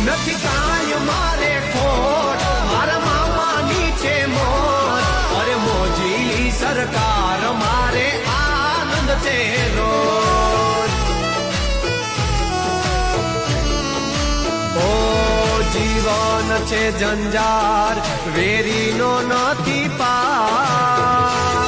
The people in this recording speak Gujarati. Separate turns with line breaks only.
નથી કાંઈ મારે ખોટ, મારા મામાની છે મોજ, અરે મોજી સરકાર મારે આનંદ છે રોજ. ઓ જીવન છે જંજાર, વેરીનો નથી પાર,